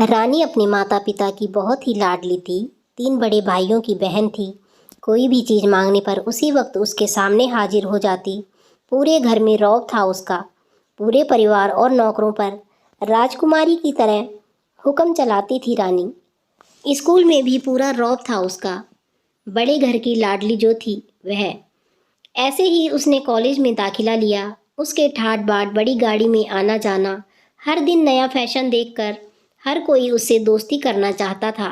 रानी अपने माता पिता की बहुत ही लाडली थी। 3 बड़े भाइयों की बहन थी। कोई भी चीज़ मांगने पर उसी वक्त उसके सामने हाजिर हो जाती। पूरे घर में रौब था उसका। पूरे परिवार और नौकरों पर राजकुमारी की तरह हुक्म चलाती थी रानी। स्कूल में भी पूरा रौब था उसका। बड़े घर की लाडली जो थी वह। ऐसे ही उसने कॉलेज में दाखिला लिया। उसके ठाट बाट बड़ी गाड़ी में आना जाना, हर दिन नया फैशन देखकर हर कोई उससे दोस्ती करना चाहता था।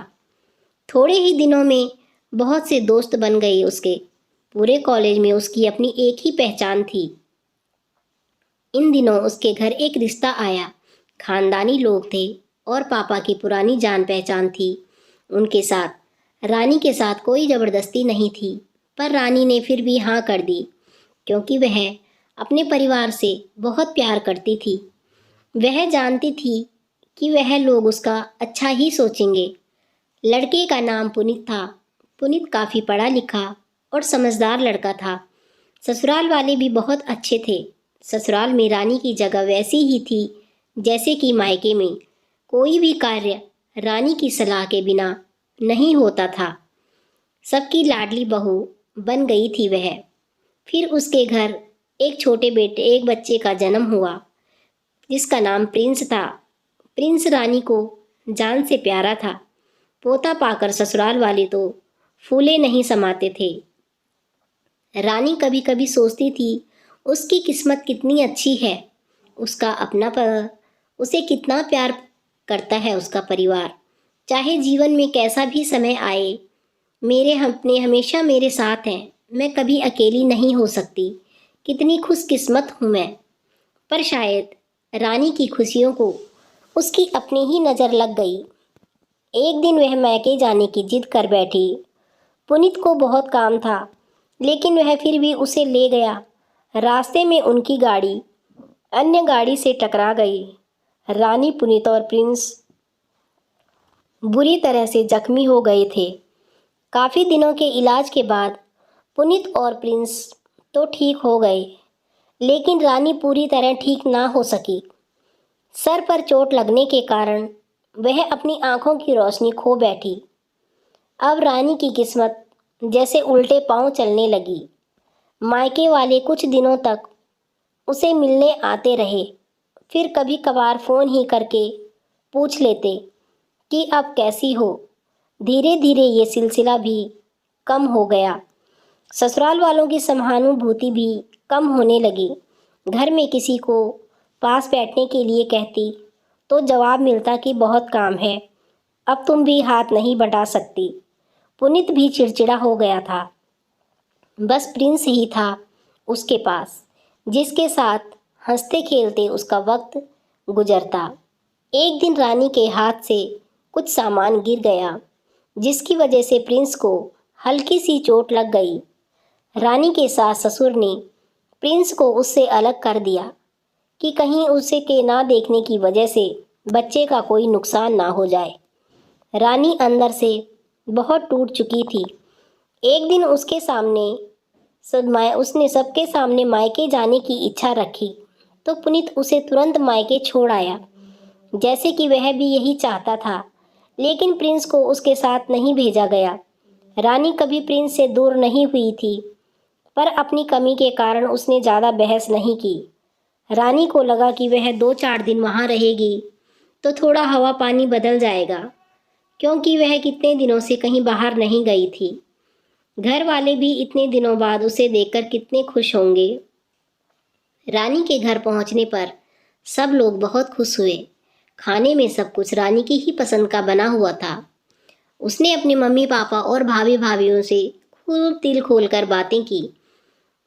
थोड़े ही दिनों में बहुत से दोस्त बन गए उसके। पूरे कॉलेज में उसकी अपनी एक ही पहचान थी। इन दिनों उसके घर एक रिश्ता आया। खानदानी लोग थे और पापा की पुरानी जान पहचान थी उनके साथ। रानी के साथ कोई ज़बरदस्ती नहीं थी, पर रानी ने फिर भी हाँ कर दी, क्योंकि वह अपने परिवार से बहुत प्यार करती थी। वह जानती थी कि वह लोग उसका अच्छा ही सोचेंगे। लड़के का नाम पुनीत था। पुनीत काफ़ी पढ़ा लिखा और समझदार लड़का था। ससुराल वाले भी बहुत अच्छे थे। ससुराल में रानी की जगह वैसी ही थी जैसे कि मायके में। कोई भी कार्य रानी की सलाह के बिना नहीं होता था। सबकी लाडली बहू बन गई थी वह। फिर उसके घर एक बच्चे का जन्म हुआ जिसका नाम प्रिंस था। प्रिंस रानी को जान से प्यारा था। पोता पाकर ससुराल वाले तो फूले नहीं समाते थे। रानी कभी कभी सोचती थी उसकी किस्मत कितनी अच्छी है। उसका अपना उसे कितना प्यार करता है उसका परिवार। चाहे जीवन में कैसा भी समय आए, मेरे अपने हमेशा मेरे साथ हैं। मैं कभी अकेली नहीं हो सकती। कितनी खुशकिस्मत हूँ मैं। पर शायद रानी की खुशियों को उसकी अपनी ही नज़र लग गई। एक दिन वह मैके जाने की जिद कर बैठी। पुनीत को बहुत काम था, लेकिन वह फिर भी उसे ले गया। रास्ते में उनकी गाड़ी अन्य गाड़ी से टकरा गई। रानी, पुनीत और प्रिंस बुरी तरह से जख्मी हो गए थे। काफ़ी दिनों के इलाज के बाद पुनीत और प्रिंस तो ठीक हो गए, लेकिन रानी पूरी तरह ठीक ना हो सकी। सर पर चोट लगने के कारण वह अपनी आंखों की रोशनी खो बैठी। अब रानी की किस्मत जैसे उल्टे पांव चलने लगी। मायके वाले कुछ दिनों तक उसे मिलने आते रहे, फिर कभी कभार फ़ोन ही करके पूछ लेते कि अब कैसी हो। धीरे धीरे ये सिलसिला भी कम हो गया। ससुराल वालों की सहानुभूति भी कम होने लगी। घर में किसी को पास बैठने के लिए कहती तो जवाब मिलता कि बहुत काम है, अब तुम भी हाथ नहीं बटा सकती। पुनीत भी चिड़चिड़ा हो गया था। बस प्रिंस ही था उसके पास, जिसके साथ हंसते खेलते उसका वक्त गुजरता। एक दिन रानी के हाथ से कुछ सामान गिर गया, जिसकी वजह से प्रिंस को हल्की सी चोट लग गई। रानी के सास ससुर ने प्रिंस को उससे अलग कर दिया कि कहीं उसे के ना देखने की वजह से बच्चे का कोई नुकसान ना हो जाए। रानी अंदर से बहुत टूट चुकी थी। एक दिन उसने सबके सामने मायके जाने की इच्छा रखी, तो पुनीत उसे तुरंत मायके छोड़ आया, जैसे कि वह भी यही चाहता था। लेकिन प्रिंस को उसके साथ नहीं भेजा गया। रानी कभी प्रिंस से दूर नहीं हुई थी, पर अपनी कमी के कारण उसने ज़्यादा बहस नहीं की। रानी को लगा कि वह 2-4 दिन वहाँ रहेगी तो थोड़ा हवा पानी बदल जाएगा, क्योंकि वह कितने दिनों से कहीं बाहर नहीं गई थी। घर वाले भी इतने दिनों बाद उसे देखकर कितने खुश होंगे। रानी के घर पहुँचने पर सब लोग बहुत खुश हुए। खाने में सब कुछ रानी की ही पसंद का बना हुआ था। उसने अपने मम्मी पापा और भाभी भाभीयों से खूब दिल खोलकर बातें की।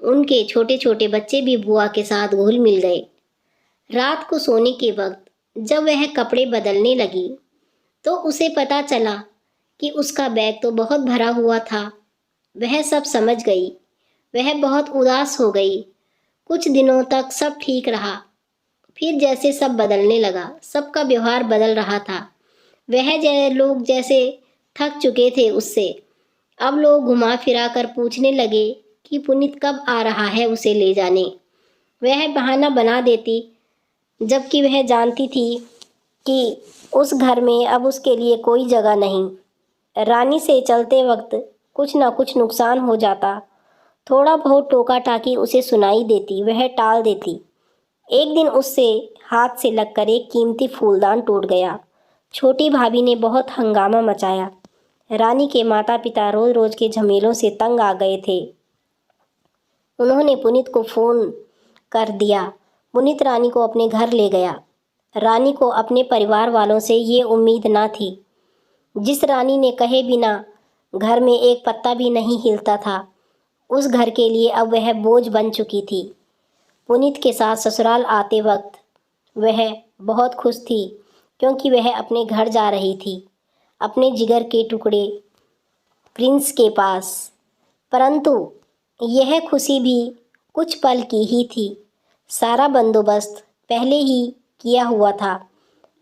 उनके छोटे छोटे बच्चे भी बुआ के साथ घुल मिल गए। रात को सोने के वक्त जब वह कपड़े बदलने लगी, तो उसे पता चला कि उसका बैग तो बहुत भरा हुआ था। वह सब समझ गई। वह बहुत उदास हो गई। कुछ दिनों तक सब ठीक रहा, फिर जैसे सब बदलने लगा, सबका व्यवहार बदल रहा था। लोग जैसे थक चुके थे उससे। अब लोग घुमा फिरा कर पूछने लगे कि पुनीत कब आ रहा है उसे ले जाने। वह बहाना बना देती, जबकि वह जानती थी कि उस घर में अब उसके लिए कोई जगह नहीं। रानी से चलते वक्त कुछ ना कुछ नुकसान हो जाता, थोड़ा बहुत टोका टाकी उसे सुनाई देती, वह टाल देती। एक दिन उससे हाथ से लगकर एक कीमती फूलदान टूट गया। छोटी भाभी ने बहुत हंगामा मचाया। रानी के माता पिता रोज रोज के झमेलों से तंग आ गए थे। उन्होंने पुनीत को फ़ोन कर दिया। पुनीत रानी को अपने घर ले गया। रानी को अपने परिवार वालों से ये उम्मीद ना थी। जिस रानी ने कहे बिना घर में एक पत्ता भी नहीं हिलता था, उस घर के लिए अब वह बोझ बन चुकी थी। पुनीत के साथ ससुराल आते वक्त वह बहुत खुश थी, क्योंकि वह अपने घर जा रही थी, अपने जिगर के टुकड़े प्रिंस के पास। परंतु यह खुशी भी कुछ पल की ही थी। सारा बंदोबस्त पहले ही किया हुआ था।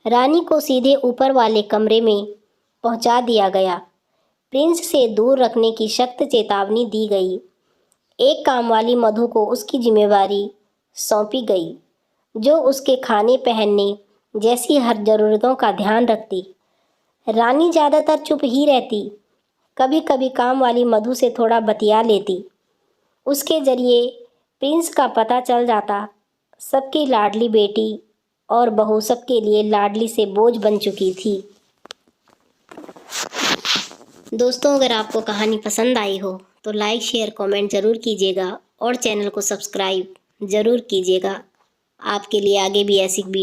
रानी को सीधे ऊपर वाले कमरे में पहुंचा दिया गया। प्रिंस से दूर रखने की सख्त चेतावनी दी गई। एक कामवाली मधु को उसकी जिम्मेवारी सौंपी गई, जो उसके खाने पहनने जैसी हर ज़रूरतों का ध्यान रखती। रानी ज़्यादातर चुप ही रहती, कभी कभी काम वाली मधु से थोड़ा बतिया लेती। उसके ज़रिए प्रिंस का पता चल जाता। सबकी लाडली बेटी और बहू सबके लिए लाडली से बोझ बन चुकी थी। दोस्तों, अगर आपको कहानी पसंद आई हो तो लाइक शेयर कमेंट ज़रूर कीजिएगा और चैनल को सब्सक्राइब ज़रूर कीजिएगा। आपके लिए आगे भी ऐसी वीडियो